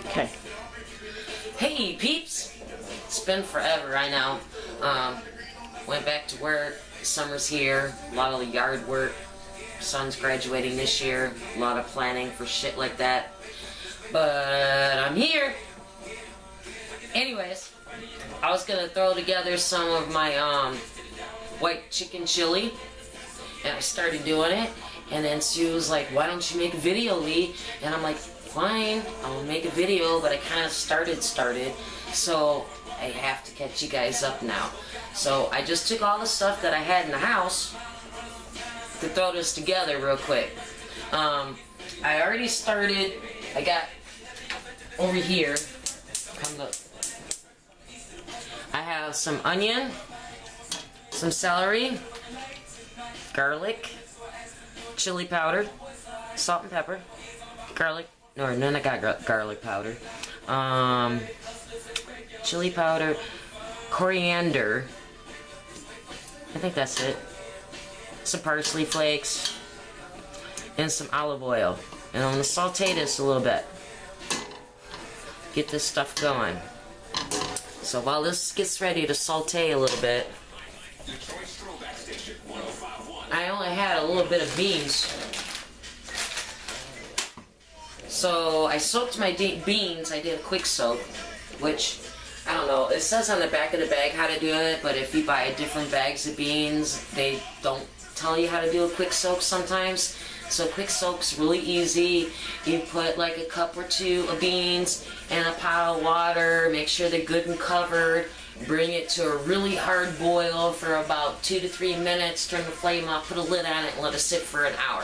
Okay. Hey peeps! It's been forever, I know. Went back to work, summer's here, a lot of the yard work, son's graduating this year, a lot of planning for shit like that. But I'm here! Anyways, I was gonna throw together some of my white chicken chili, and I started doing it, and then Sue was like, why don't you make a video, Lee? And I'm like, fine, I'll make a video, but I kind of started, so I have to catch you guys up now. So I just took all the stuff that I had in the house to throw this together real quick. I already started, I got over here, come look. I have some onion, some celery, garlic, chili powder, salt and pepper, garlic, no, none I got garlic powder, chili powder, coriander, I think that's it, some parsley flakes, and some olive oil. And I'm going to saute this a little bit, get this stuff going. So while this gets ready to saute a little bit, I only had a little bit of beans. So I soaked my beans. I did a quick soak, which, I don't know, it says on the back of the bag how to do it, but if you buy different bags of beans, they don't tell you how to do a quick soak sometimes. So quick soak's really easy. You put like a cup or two of beans in a pot of water, make sure they're good and covered, bring it to a really hard boil for about 2 to 3 minutes, turn the flame off, put a lid on it, and let it sit for an hour.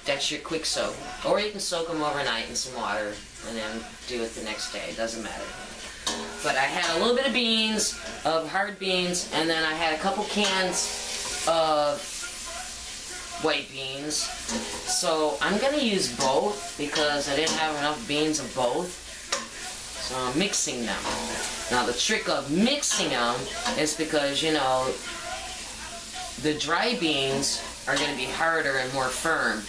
That's your quick soak. Or you can soak them overnight in some water and then do it the next day, it doesn't matter. But I had a little bit of beans, of hard beans, and then I had a couple cans of white beans. So I'm gonna use both because I didn't have enough beans of both. So I'm mixing them. Now the trick of mixing them is because, you know, the dry beans are gonna be harder and more firm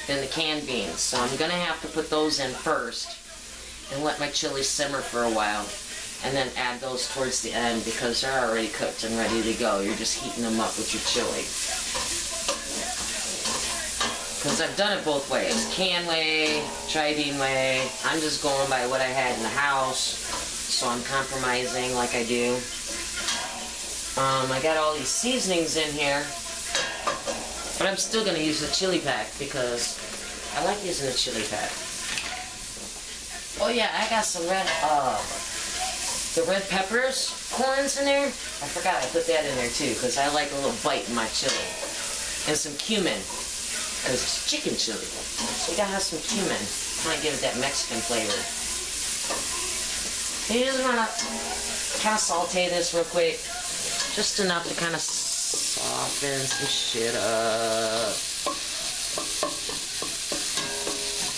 than the canned beans. So I'm gonna have to put those in first and let my chili simmer for a while, and then add those towards the end because they're already cooked and ready to go. You're just heating them up with your chili. Because I've done it both ways, can way, dry bean way. I'm just going by what I had in the house, so I'm compromising like I do. I got all these seasonings in here, but I'm still going to use the chili pack because I like using the chili pack. Oh yeah, I got some the red peppers, corns in there. I forgot I put that in there too because I like a little bite in my chili. And some cumin. Because it's chicken chili. So you gotta have some cumin. Might give it that Mexican flavor. You just wanna kind of saute this real quick. Just enough to kind of soften some shit up.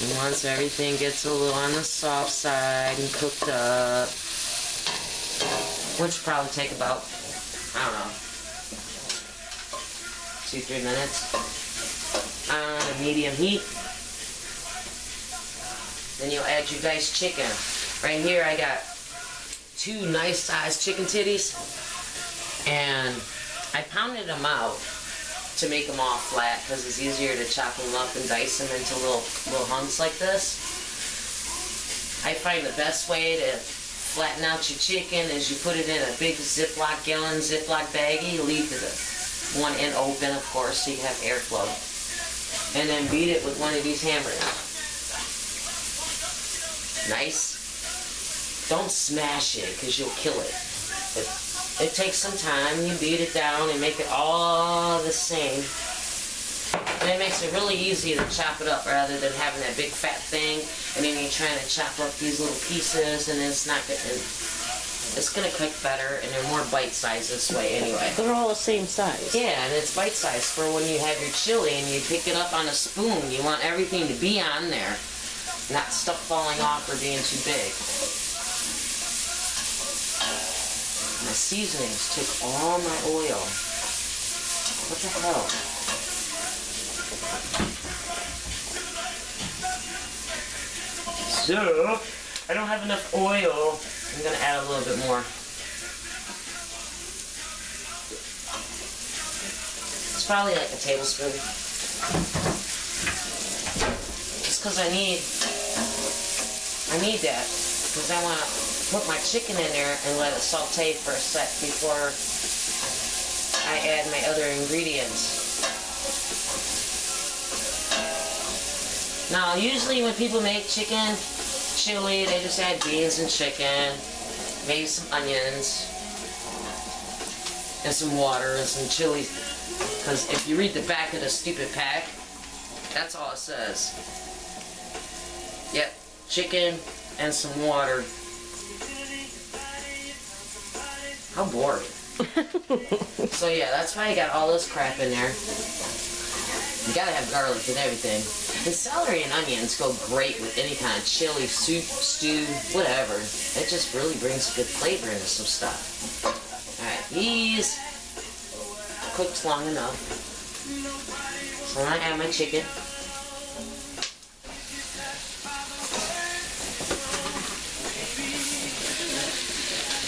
And once everything gets a little on the soft side and cooked up, which will probably take about, I don't know, 2-3 minutes. On a medium heat. Then you'll add your diced chicken. Right here I got 2 nice sized chicken titties, and I pounded them out to make them all flat because it's easier to chop them up and dice them into little hunks like this. I find the best way to flatten out your chicken is you put it in a big gallon Ziploc baggie, leave the one end open of course so you have airflow. And then beat it with one of these hammers. Nice. Don't smash it because you'll kill it. It takes some time. You beat it down and make it all the same. And it makes it really easy to chop it up rather than having that big fat thing. And then you're trying to chop up these little pieces and it's not good. It's going to cook better, and they're more bite-sized this way anyway. They're all the same size. Yeah, and it's bite-sized for when you have your chili and you pick it up on a spoon. You want everything to be on there, not stuff falling off or being too big. My seasonings took all my oil. What the hell? duh. I don't have enough oil. I'm gonna add a little bit more. It's probably like a tablespoon. Just because I need that. Because I want to put my chicken in there and let it saute for a sec before I add my other ingredients. Now, usually when people make chicken chili, they just add beans and chicken, maybe some onions, and some water and some chili. Because if you read the back of the stupid pack, that's all it says. Yep, chicken and some water. How boring. So yeah, that's why I got all this crap in there. You gotta have garlic and everything. And celery and onions go great with any kind of chili, soup, stew, whatever. It just really brings good flavor into some stuff. Alright, these cooked long enough. So I'm gonna add my chicken.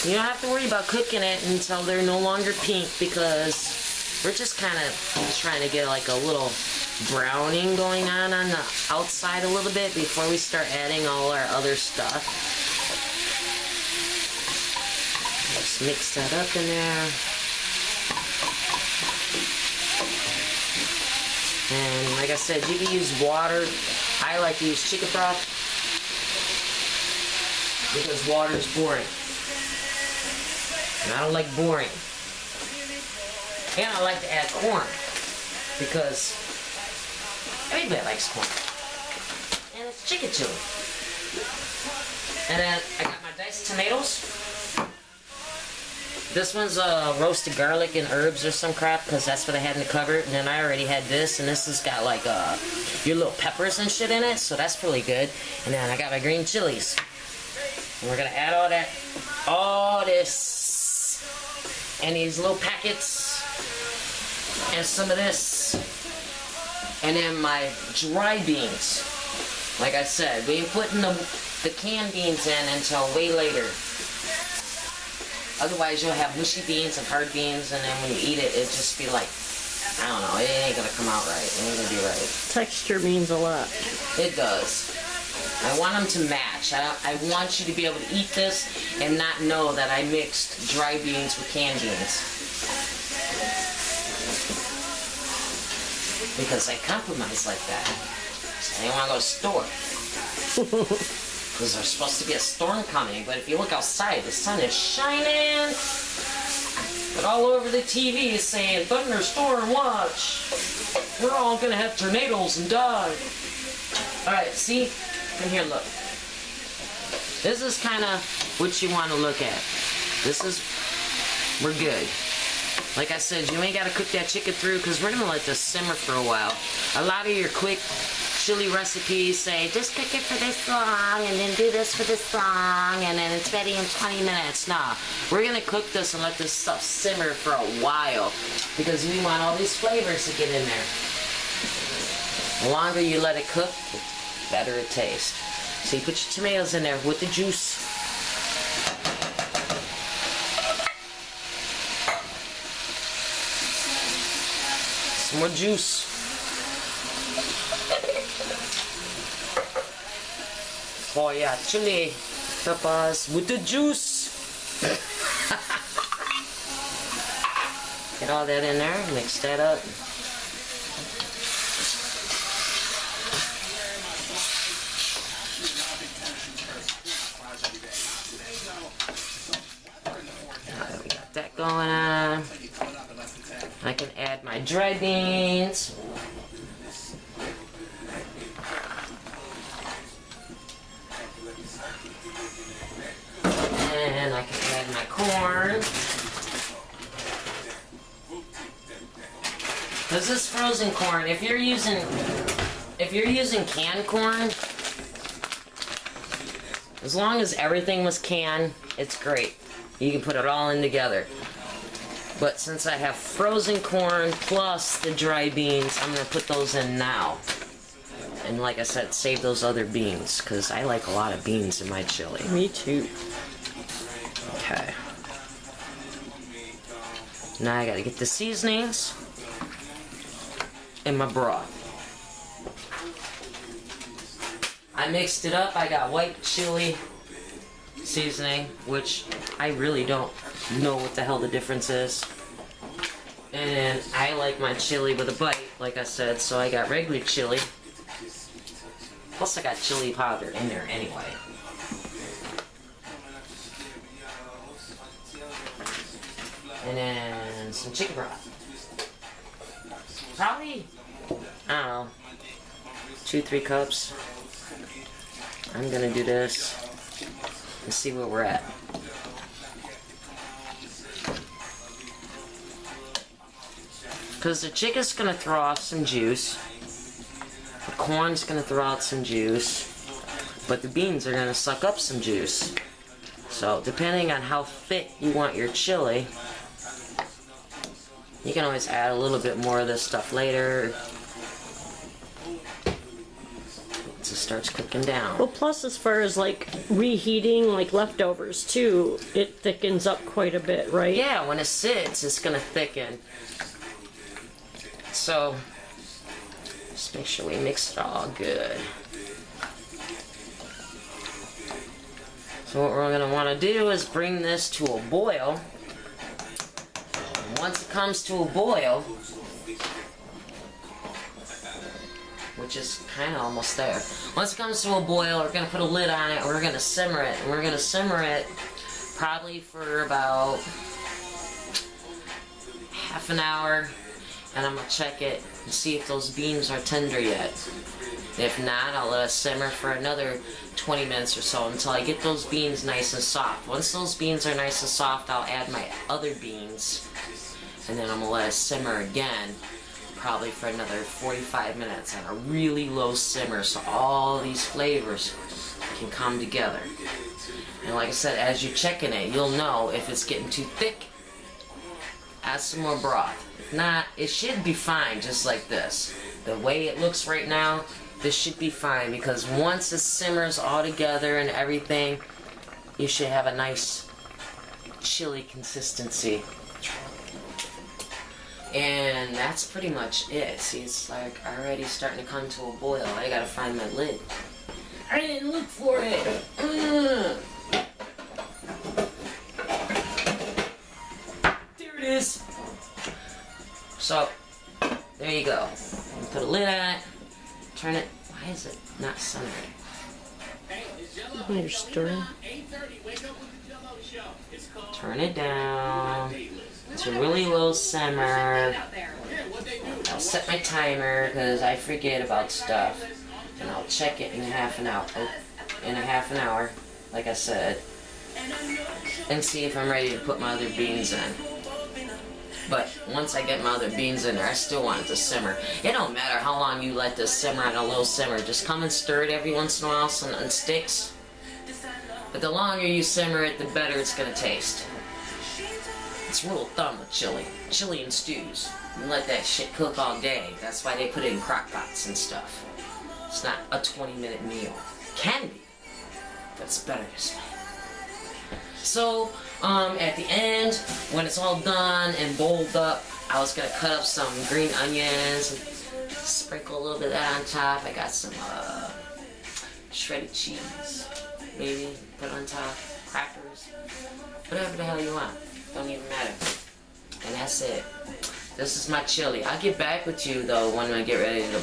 You don't have to worry about cooking it until they're no longer pink, because we're just kind of trying to get like a little browning going on the outside a little bit before we start adding all our other stuff. Just mix that up in there. And like I said, you can use water. I like to use chicken broth because water is boring. And I don't like boring. And I like to add corn because everybody likes corn. And it's chicken chili. And then I got my diced tomatoes. This one's roasted garlic and herbs or some crap, because that's what I had in the cupboard. And then I already had this, and this has got like your little peppers and shit in it, so that's really good. And then I got my green chilies. And we're gonna add all this and these little packets and some of this. And then my dry beans. Like I said, we ain't putting the canned beans in until way later. Otherwise, you'll have mushy beans and hard beans, and then when you eat it, it'll just be like, I don't know, it ain't gonna come out right. It ain't gonna be right. Texture means a lot. It does. I want them to match. I want you to be able to eat this and not know that I mixed dry beans with canned beans. Because I compromise like that. So I didn't want to go to the store. Because there's supposed to be a storm coming, but if you look outside, the sun is shining. But all over the TV is saying, thunderstorm watch. We're all gonna have tornadoes and die. Alright, see? Come here, look. This is kind of what you want to look at. We're good. Like I said, you ain't got to cook that chicken through, because we're going to let this simmer for a while. A lot of your quick chili recipes say, just cook it for this long, and then do this for this long, and then it's ready in 20 minutes. Nah, we're going to cook this and let this stuff simmer for a while, because we want all these flavors to get in there. The longer you let it cook, the better it tastes. So you put your tomatoes in there with the juice. Some more juice. Oh yeah, chili peppers with the juice. Get all that in there, mix that up. We got that going on. I can add my dry beans. And I can add my corn. This is frozen corn. If you're using canned corn, as long as everything was canned, it's great. You can put it all in together. But since I have frozen corn plus the dry beans, I'm going to put those in now. And like I said, save those other beans, because I like a lot of beans in my chili. Me too. Okay. Now I gotta get the seasonings in my broth. I mixed it up. I got white chili seasoning, which I really don't know what the hell the difference is. And I like my chili with a bite, like I said, so I got regular chili. Plus I got chili powder in there anyway. And then some chicken broth. Probably, I don't know, 2-3 cups. I'm gonna do this and see where we're at. Because the chicken's gonna throw off some juice, the corn's gonna throw out some juice, but the beans are gonna suck up some juice. So depending on how thick you want your chili, you can always add a little bit more of this stuff later once it starts cooking down. Well, plus as far as like reheating like leftovers too, it thickens up quite a bit, right? Yeah, when it sits, it's gonna thicken. So, just make sure we mix it all good. So what we're going to want to do is bring this to a boil. And once it comes to a boil, which is kind of almost there. Once it comes to a boil, we're going to put a lid on it and we're going to simmer it. And we're going to simmer it probably for about half an hour. And I'm going to check it and see if those beans are tender yet. If not, I'll let it simmer for another 20 minutes or so until I get those beans nice and soft. Once those beans are nice and soft, I'll add my other beans. And then I'm going to let it simmer again, probably for another 45 minutes on a really low simmer so all these flavors can come together. And like I said, as you're checking it, you'll know if it's getting too thick. Add some more broth. If not, it should be fine just like this. The way it looks right now, this should be fine because once it simmers all together and everything, you should have a nice chili consistency. And that's pretty much it. See, it's like already starting to come to a boil. I gotta find my lid. I didn't look for it. There it is. So, there you go. Put a lid on it. Turn it. Why is it not centered? You're stirring. Turn it down. It's a really low simmer. I'll set my timer because I forget about stuff. And I'll check it in half an hour. In a half an hour, like I said. And see if I'm ready to put my other beans in. But once I get my other beans in there, I still want it to simmer. It don't matter how long you let this simmer on a low simmer. Just come and stir it every once in a while so nothing sticks. But the longer you simmer it, the better it's going to taste. It's rule of thumb with chili. Chili and stews. You let that shit cook all day. That's why they put it in crock pots and stuff. It's not a 20-minute meal. Can be, but it's better this way. So, at the end, when it's all done and bowled up, I was going to cut up some green onions and sprinkle a little bit of that on top. I got some shredded cheese, maybe, put on top, crackers, whatever the hell you want. Don't even matter. And that's it. This is my chili. I'll get back with you, though, when I get ready to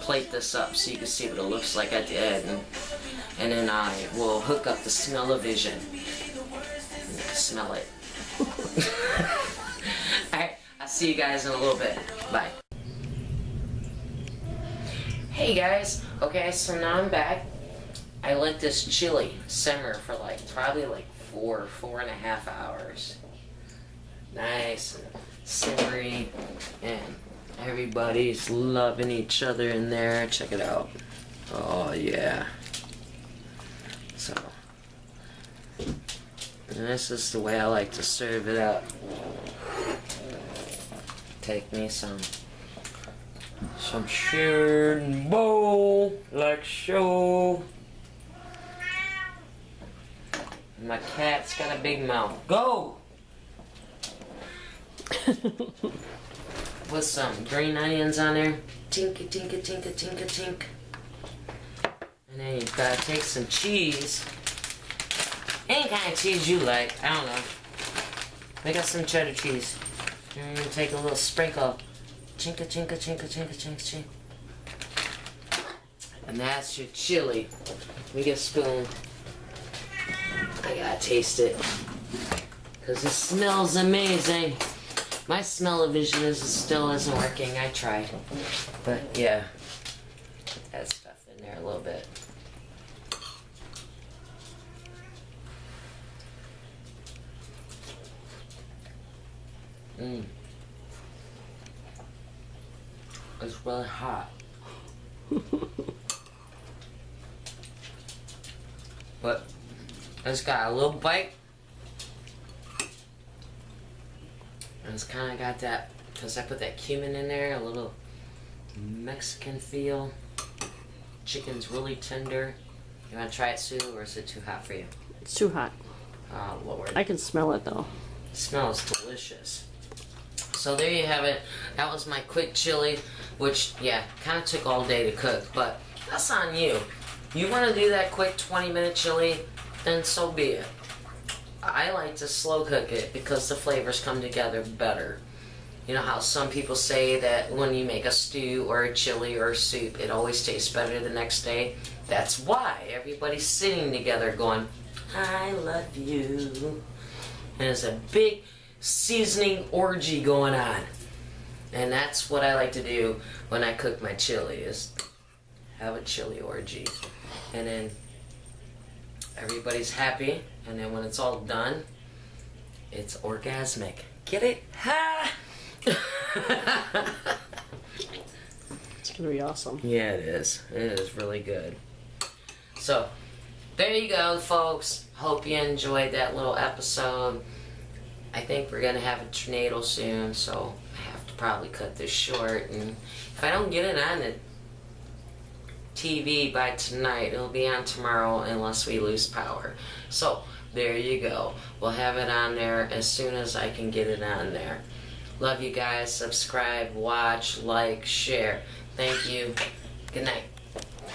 plate this up so you can see what it looks like at the end. And then I will hook up the smell-o-vision. Smell it. Alright, I'll see you guys in a little bit. Bye. Hey guys, okay, so now I'm back. I let this chili simmer for probably 4.5 hours. Nice and simmery, and everybody's loving each other in there. Check it out. Oh yeah. So, and this is the way I like to serve it up. Take me some some shared bowl, like so. My cat's got a big mouth. Go! With some green onions on there. Tinka, tinka, tinka, tinka, tink. And then you've got to take some cheese. Any kind of cheese you like. I don't know. We got some cheddar cheese. And you take a little sprinkle. Chinka, chinka, chinka, chinka, chinka, chinka. And that's your chili. Let me get a spoon. I gotta taste it. Because it smells amazing. My smell-o-vision still isn't working. I tried. But yeah. Add stuff in there a little bit. Mmm. It's really hot. But it's got a little bite. And it's kind of got that, because I put that cumin in there, a little Mexican feel. Chicken's really tender. You want to try it, Sue, or is it too hot for you? It's too hot. Oh, Lord. I can smell it though. It smells delicious. So there you have it. That was my quick chili, which, yeah, kind of took all day to cook, but that's on you. You want to do that quick 20-minute chili, then so be it. I like to slow cook it because the flavors come together better. You know how some people say that when you make a stew or a chili or a soup, it always tastes better the next day? That's why everybody's sitting together going, I love you. And there's a big seasoning orgy going on. And that's what I like to do when I cook my chili, is have a chili orgy. And then everybody's happy, and then when it's all done, it's orgasmic. Get it? Ha! It's gonna be awesome. Yeah, it is. It is really good. So, there you go, folks. Hope you enjoyed that little episode. I think we're gonna have a tornado soon, so I have to probably cut this short. And if I don't get it on the TV by tonight, it'll be on tomorrow unless we lose power. So there you go. We'll have it on there as soon as I can get it on there. Love you guys. Subscribe, watch, like, share. Thank you. Good night.